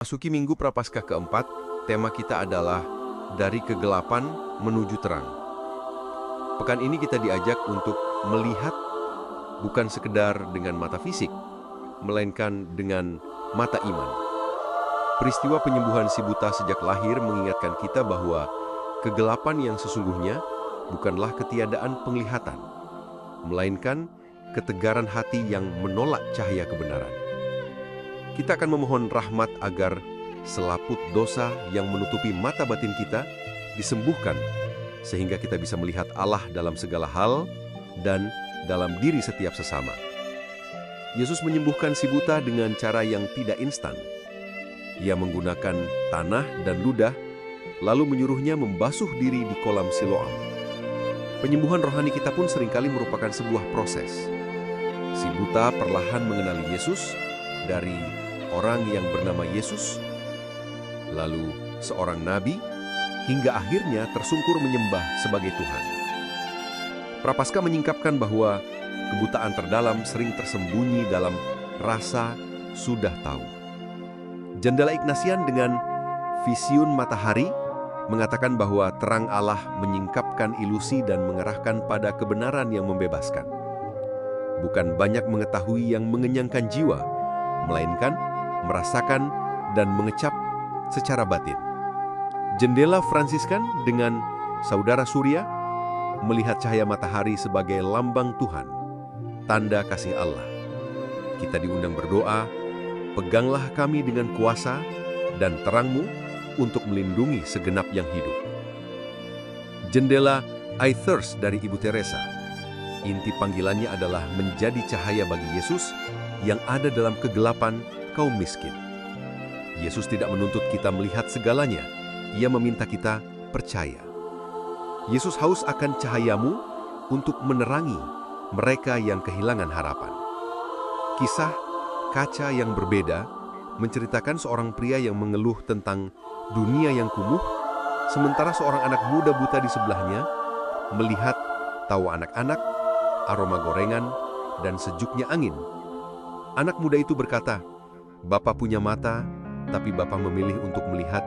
Masuki Minggu Prapaskah keempat, tema kita adalah dari kegelapan menuju terang. Pekan ini kita diajak untuk melihat bukan sekedar dengan mata fisik, melainkan dengan mata iman. Peristiwa penyembuhan si buta sejak lahir mengingatkan kita bahwa kegelapan yang sesungguhnya bukanlah ketiadaan penglihatan, melainkan ketegaran hati yang menolak cahaya kebenaran. Kita akan memohon rahmat agar selaput dosa yang menutupi mata batin kita disembuhkan, sehingga kita bisa melihat Allah dalam segala hal dan dalam diri setiap sesama. Yesus menyembuhkan si buta dengan cara yang tidak instan. Ia menggunakan tanah dan ludah, lalu menyuruhnya membasuh diri di kolam Siloam. Penyembuhan rohani kita pun seringkali merupakan sebuah proses. Si buta perlahan mengenali Yesus dari orang yang bernama Yesus, lalu seorang nabi, hingga akhirnya tersungkur menyembah sebagai Tuhan. Prapaskah menyingkapkan bahwa kebutaan terdalam sering tersembunyi dalam rasa sudah tahu. Jendela Ignatian dengan Vision Matahari mengatakan bahwa terang Allah menyingkapkan ilusi dan mengarahkan pada kebenaran yang membebaskan. Bukan banyak mengetahui yang mengenyangkan jiwa, melainkan merasakan dan mengecap secara batin. Jendela Fransiskan dengan Saudara Surya melihat cahaya matahari sebagai lambang Tuhan, tanda kasih Allah. Kita diundang berdoa, peganglah kami dengan kuasa dan terang-Mu untuk melindungi segenap yang hidup. Jendela I Thirst dari Ibu Teresa, inti panggilannya adalah menjadi cahaya bagi Yesus yang ada dalam kegelapan kaum miskin. Yesus tidak menuntut kita melihat segalanya, Ia meminta kita percaya. Yesus haus akan cahayamu untuk menerangi mereka yang kehilangan harapan. Kisah kaca yang berbeda menceritakan seorang pria yang mengeluh tentang dunia yang kumuh, sementara seorang anak muda buta di sebelahnya melihat tawa anak-anak, aroma gorengan, dan sejuknya angin. Anak muda itu berkata, "Bapak punya mata, tapi Bapak memilih untuk melihat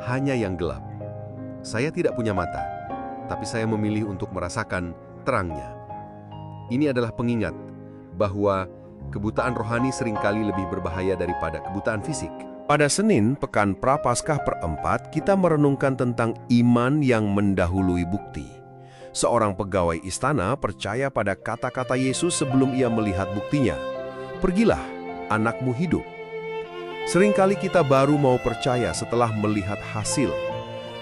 hanya yang gelap. Saya tidak punya mata, tapi saya memilih untuk merasakan terangnya." Ini adalah pengingat bahwa kebutaan rohani seringkali lebih berbahaya daripada kebutaan fisik. Pada Senin, Pekan Prapaskah perempat, kita merenungkan tentang iman yang mendahului bukti. Seorang pegawai istana percaya pada kata-kata Yesus sebelum ia melihat buktinya. "Pergilah, anakmu hidup." Seringkali kita baru mau percaya setelah melihat hasil.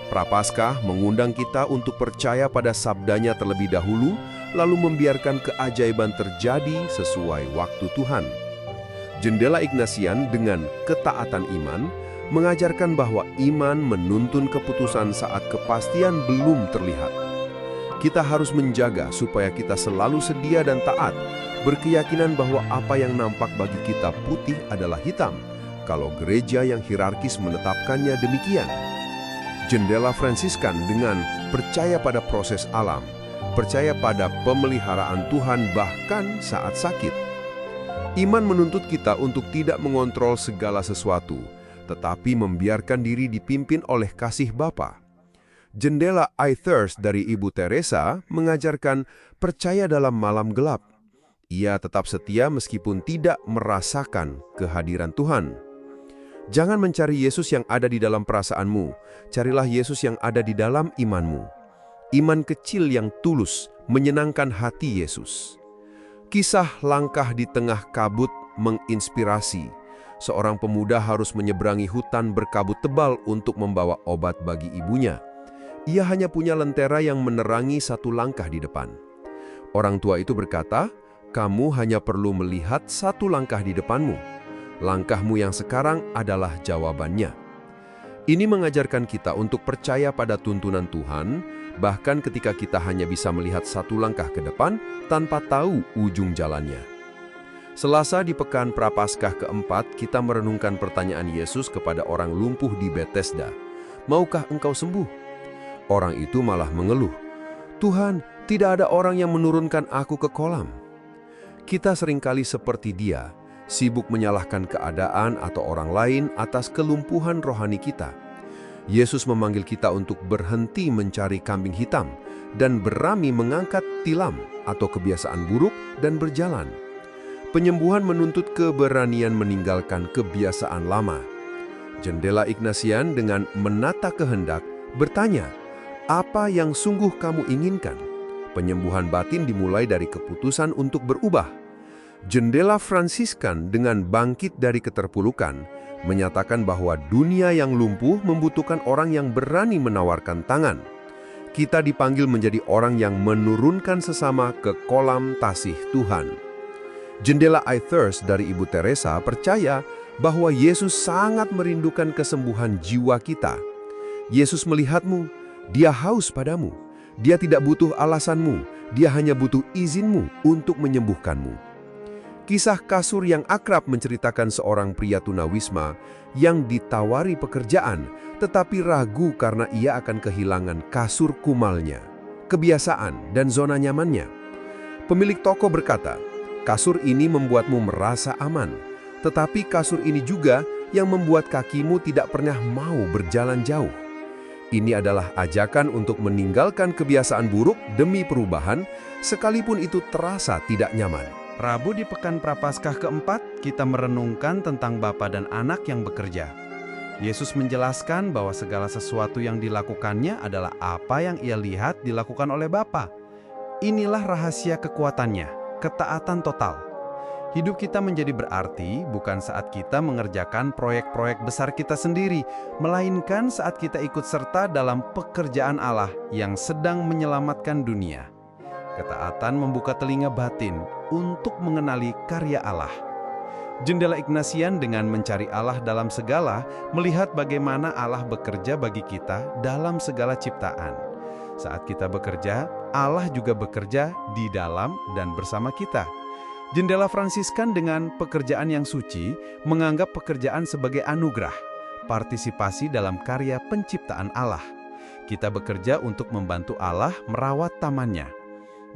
Prapaskah mengundang kita untuk percaya pada sabdanya terlebih dahulu, lalu membiarkan keajaiban terjadi sesuai waktu Tuhan. Jendela Ignatian dengan ketaatan iman mengajarkan bahwa iman menuntun keputusan saat kepastian belum terlihat. Kita harus menjaga supaya kita selalu sedia dan taat, berkeyakinan bahwa apa yang nampak bagi kita putih adalah hitam, kalau gereja yang hierarkis menetapkannya demikian. Jendela Fransiskan dengan percaya pada proses alam, percaya pada pemeliharaan Tuhan bahkan saat sakit. Iman menuntut kita untuk tidak mengontrol segala sesuatu, tetapi membiarkan diri dipimpin oleh kasih Bapa. Jendela I Thirst dari Ibu Teresa mengajarkan percaya dalam malam gelap. Ia tetap setia meskipun tidak merasakan kehadiran Tuhan. Jangan mencari Yesus yang ada di dalam perasaanmu, carilah Yesus yang ada di dalam imanmu. Iman kecil yang tulus menyenangkan hati Yesus. Kisah langkah di tengah kabut menginspirasi. Seorang pemuda harus menyeberangi hutan berkabut tebal untuk membawa obat bagi ibunya. Ia hanya punya lentera yang menerangi satu langkah di depan. Orang tua itu berkata, "Kamu hanya perlu melihat satu langkah di depanmu. Langkahmu yang sekarang adalah jawabannya." Ini mengajarkan kita untuk percaya pada tuntunan Tuhan, bahkan ketika kita hanya bisa melihat satu langkah ke depan tanpa tahu ujung jalannya. Selasa di Pekan Prapaskah keempat, kita merenungkan pertanyaan Yesus kepada orang lumpuh di Bethesda. "Maukah engkau sembuh?" Orang itu malah mengeluh, "Tuhan, tidak ada orang yang menurunkan aku ke kolam." Kita seringkali seperti dia, sibuk menyalahkan keadaan atau orang lain atas kelumpuhan rohani kita. Yesus memanggil kita untuk berhenti mencari kambing hitam dan berani mengangkat tilam atau kebiasaan buruk dan berjalan. Penyembuhan menuntut keberanian meninggalkan kebiasaan lama. Jendela Ignatian dengan menata kehendak bertanya, apa yang sungguh kamu inginkan? Penyembuhan batin dimulai dari keputusan untuk berubah. Jendela Fransiskan dengan bangkit dari keterpurukan menyatakan bahwa dunia yang lumpuh membutuhkan orang yang berani menawarkan tangan. Kita dipanggil menjadi orang yang menurunkan sesama ke kolam tasih Tuhan. Jendela I Thirst dari Ibu Teresa percaya bahwa Yesus sangat merindukan kesembuhan jiwa kita. Yesus melihatmu, Dia haus padamu. Dia tidak butuh alasanmu, Dia hanya butuh izinmu untuk menyembuhkanmu. Kisah kasur yang akrab menceritakan seorang pria tunawisma yang ditawari pekerjaan, tetapi ragu karena ia akan kehilangan kasur kumalnya, kebiasaan, dan zona nyamannya. Pemilik toko berkata, kasur ini membuatmu merasa aman, tetapi kasur ini juga yang membuat kakimu tidak pernah mau berjalan jauh. Ini adalah ajakan untuk meninggalkan kebiasaan buruk demi perubahan, sekalipun itu terasa tidak nyaman. Rabu di Pekan Prapaskah keempat, kita merenungkan tentang Bapa dan Anak yang bekerja. Yesus menjelaskan bahwa segala sesuatu yang dilakukannya adalah apa yang ia lihat dilakukan oleh Bapa. Inilah rahasia kekuatannya, ketaatan total. Hidup kita menjadi berarti bukan saat kita mengerjakan proyek-proyek besar kita sendiri, melainkan saat kita ikut serta dalam pekerjaan Allah yang sedang menyelamatkan dunia. Ketaatan membuka telinga batin untuk mengenali karya Allah. Jendela Ignatian dengan mencari Allah dalam segala, melihat bagaimana Allah bekerja bagi kita dalam segala ciptaan. Saat kita bekerja, Allah juga bekerja di dalam dan bersama kita. Jendela Fransiskan dengan pekerjaan yang suci menganggap pekerjaan sebagai anugerah, partisipasi dalam karya penciptaan Allah. Kita bekerja untuk membantu Allah merawat tamannya.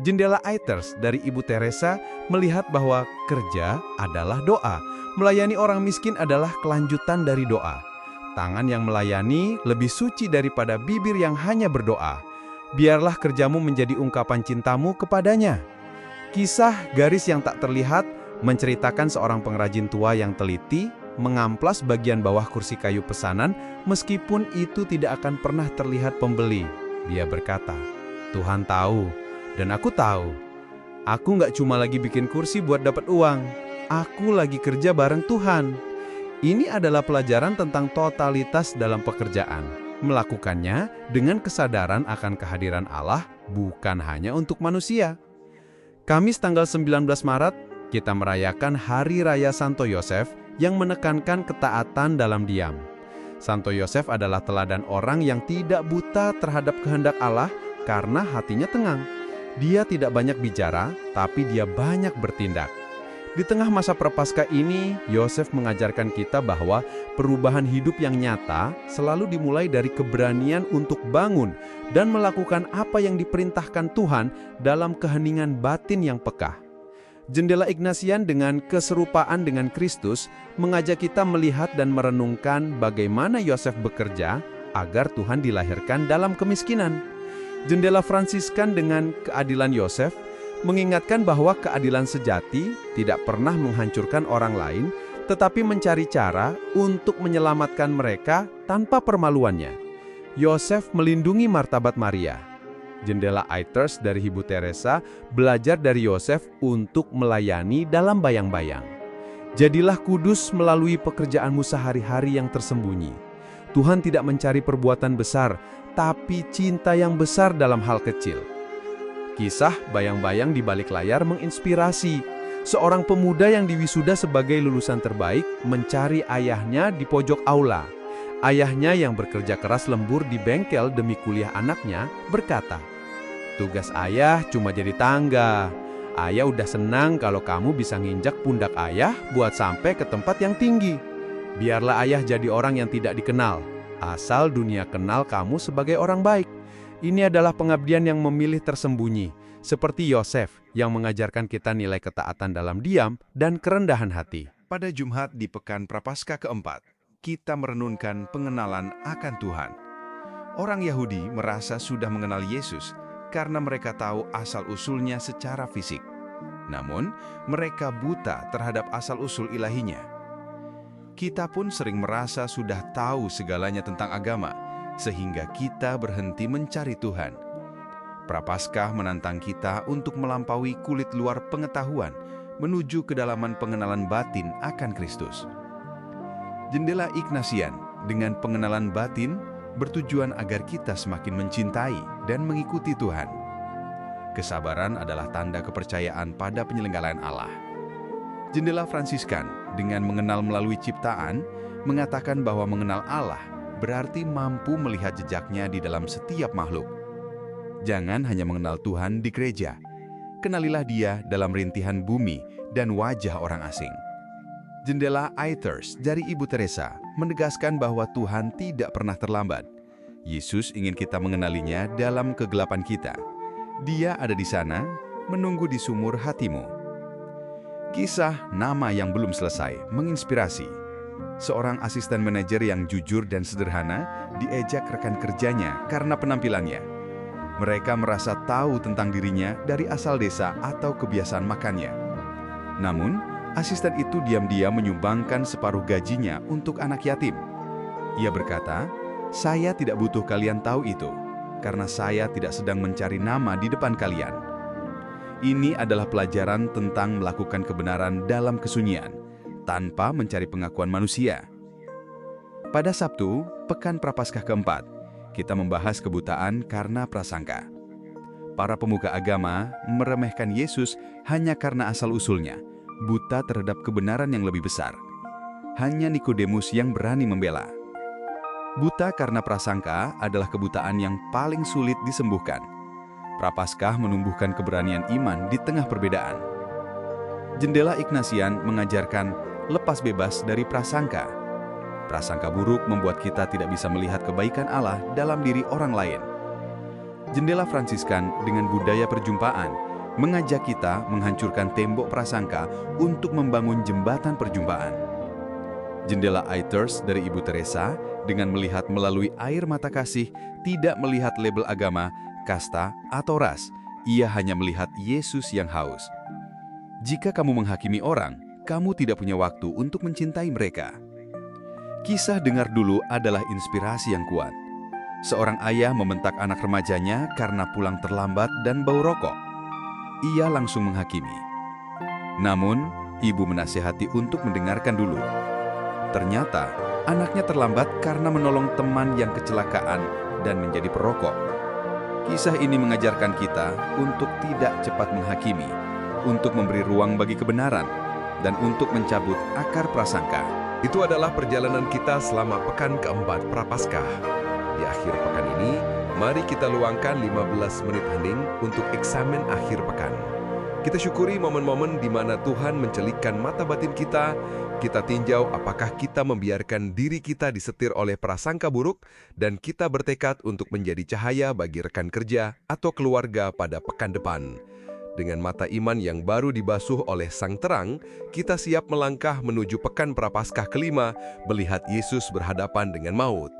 Jendela I Thirst dari Ibu Teresa melihat bahwa kerja adalah doa, melayani orang miskin adalah kelanjutan dari doa. Tangan yang melayani lebih suci daripada bibir yang hanya berdoa. Biarlah kerjamu menjadi ungkapan cintamu kepadanya. Kisah garis yang tak terlihat menceritakan seorang pengrajin tua yang teliti mengamplas bagian bawah kursi kayu pesanan meskipun itu tidak akan pernah terlihat pembeli. Dia berkata, Tuhan tahu. Dan aku tahu, aku nggak cuma lagi bikin kursi buat dapat uang, aku lagi kerja bareng Tuhan. Ini adalah pelajaran tentang totalitas dalam pekerjaan. Melakukannya dengan kesadaran akan kehadiran Allah, bukan hanya untuk manusia. Kamis tanggal 19 Maret, kita merayakan Hari Raya Santo Yosef yang menekankan ketaatan dalam diam. Santo Yosef adalah teladan orang yang tidak buta terhadap kehendak Allah karena hatinya tenang. Dia tidak banyak bicara, tapi dia banyak bertindak. Di tengah masa Prapaskah ini, Yosef mengajarkan kita bahwa perubahan hidup yang nyata selalu dimulai dari keberanian untuk bangun dan melakukan apa yang diperintahkan Tuhan dalam keheningan batin yang peka. Jendela Ignatian dengan keserupaan dengan Kristus mengajak kita melihat dan merenungkan bagaimana Yosef bekerja agar Tuhan dilahirkan dalam kemiskinan. Jendela Fransiskan dengan keadilan Yosef mengingatkan bahwa keadilan sejati tidak pernah menghancurkan orang lain, tetapi mencari cara untuk menyelamatkan mereka tanpa permaluannya. Yosef melindungi martabat Maria. Jendela I Thirst dari Ibu Teresa belajar dari Yosef untuk melayani dalam bayang-bayang. Jadilah kudus melalui pekerjaanmu sehari-hari yang tersembunyi. Tuhan tidak mencari perbuatan besar, tapi cinta yang besar dalam hal kecil. Kisah bayang-bayang di balik layar menginspirasi. Seorang pemuda yang diwisuda sebagai lulusan terbaik mencari ayahnya di pojok aula. Ayahnya yang bekerja keras lembur di bengkel demi kuliah anaknya berkata, "Tugas ayah cuma jadi tangga. Ayah udah senang kalau kamu bisa nginjak pundak ayah buat sampai ke tempat yang tinggi. Biarlah ayah jadi orang yang tidak dikenal, asal dunia kenal kamu sebagai orang baik." Ini adalah pengabdian yang memilih tersembunyi, seperti Yosef yang mengajarkan kita nilai ketaatan dalam diam dan kerendahan hati. Pada Jumat di Pekan Prapaskah keempat, kita merenungkan pengenalan akan Tuhan. Orang Yahudi merasa sudah mengenal Yesus karena mereka tahu asal-usulnya secara fisik. Namun, mereka buta terhadap asal-usul ilahinya. Kita pun sering merasa sudah tahu segalanya tentang agama, sehingga kita berhenti mencari Tuhan. Prapaskah menantang kita untuk melampaui kulit luar pengetahuan menuju kedalaman pengenalan batin akan Kristus. Jendela Ignatian dengan pengenalan batin bertujuan agar kita semakin mencintai dan mengikuti Tuhan. Kesabaran adalah tanda kepercayaan pada penyelenggaraan Allah. Jendela Fransiskan dengan mengenal melalui ciptaan mengatakan bahwa mengenal Allah berarti mampu melihat jejaknya di dalam setiap makhluk. Jangan hanya mengenal Tuhan di gereja, kenalilah Dia dalam rintihan bumi dan wajah orang asing. Jendela Aethers dari Ibu Teresa menegaskan bahwa Tuhan tidak pernah terlambat. Yesus ingin kita mengenalinya dalam kegelapan kita. Dia ada di sana, menunggu di sumur hatimu. Kisah nama yang belum selesai menginspirasi. Seorang asisten manajer yang jujur dan sederhana diejak rekan kerjanya karena penampilannya. Mereka merasa tahu tentang dirinya dari asal desa atau kebiasaan makannya. Namun, asisten itu diam-diam menyumbangkan separuh gajinya untuk anak yatim. Ia berkata, "Saya tidak butuh kalian tahu itu, karena saya tidak sedang mencari nama di depan kalian." Ini adalah pelajaran tentang melakukan kebenaran dalam kesunyian, tanpa mencari pengakuan manusia. Pada Sabtu, Pekan Prapaskah keempat, kita membahas kebutaan karena prasangka. Para pemuka agama meremehkan Yesus hanya karena asal-usulnya, buta terhadap kebenaran yang lebih besar. Hanya Nikodemus yang berani membela. Buta karena prasangka adalah kebutaan yang paling sulit disembuhkan. Prapaskah menumbuhkan keberanian iman di tengah perbedaan. Jendela Ignatian mengajarkan lepas bebas dari prasangka. Prasangka buruk membuat kita tidak bisa melihat kebaikan Allah dalam diri orang lain. Jendela Fransiskan dengan budaya perjumpaan mengajak kita menghancurkan tembok prasangka untuk membangun jembatan perjumpaan. Jendela Aethers dari Ibu Teresa dengan melihat melalui air mata kasih, tidak melihat label agama, kasta, atau ras. Ia hanya melihat Yesus yang haus. Jika kamu menghakimi orang, kamu tidak punya waktu untuk mencintai mereka. Kisah dengar dulu adalah inspirasi yang kuat. Seorang ayah membentak anak remajanya karena pulang terlambat dan bau rokok. Ia langsung menghakimi. Namun, ibu menasihati untuk mendengarkan dulu. Ternyata, anaknya terlambat karena menolong teman yang kecelakaan dan menjadi perokok. Kisah ini mengajarkan kita untuk tidak cepat menghakimi, untuk memberi ruang bagi kebenaran, dan untuk mencabut akar prasangka. Itu adalah perjalanan kita selama pekan keempat Prapaskah. Di akhir pekan ini, mari kita luangkan 15 menit hening untuk eksamen akhir pekan. Kita syukuri momen-momen di mana Tuhan mencelikkan mata batin kita. Kita tinjau apakah kita membiarkan diri kita disetir oleh prasangka buruk, dan kita bertekad untuk menjadi cahaya bagi rekan kerja atau keluarga pada pekan depan. Dengan mata iman yang baru dibasuh oleh Sang Terang, kita siap melangkah menuju Pekan Prapaskah kelima, melihat Yesus berhadapan dengan maut.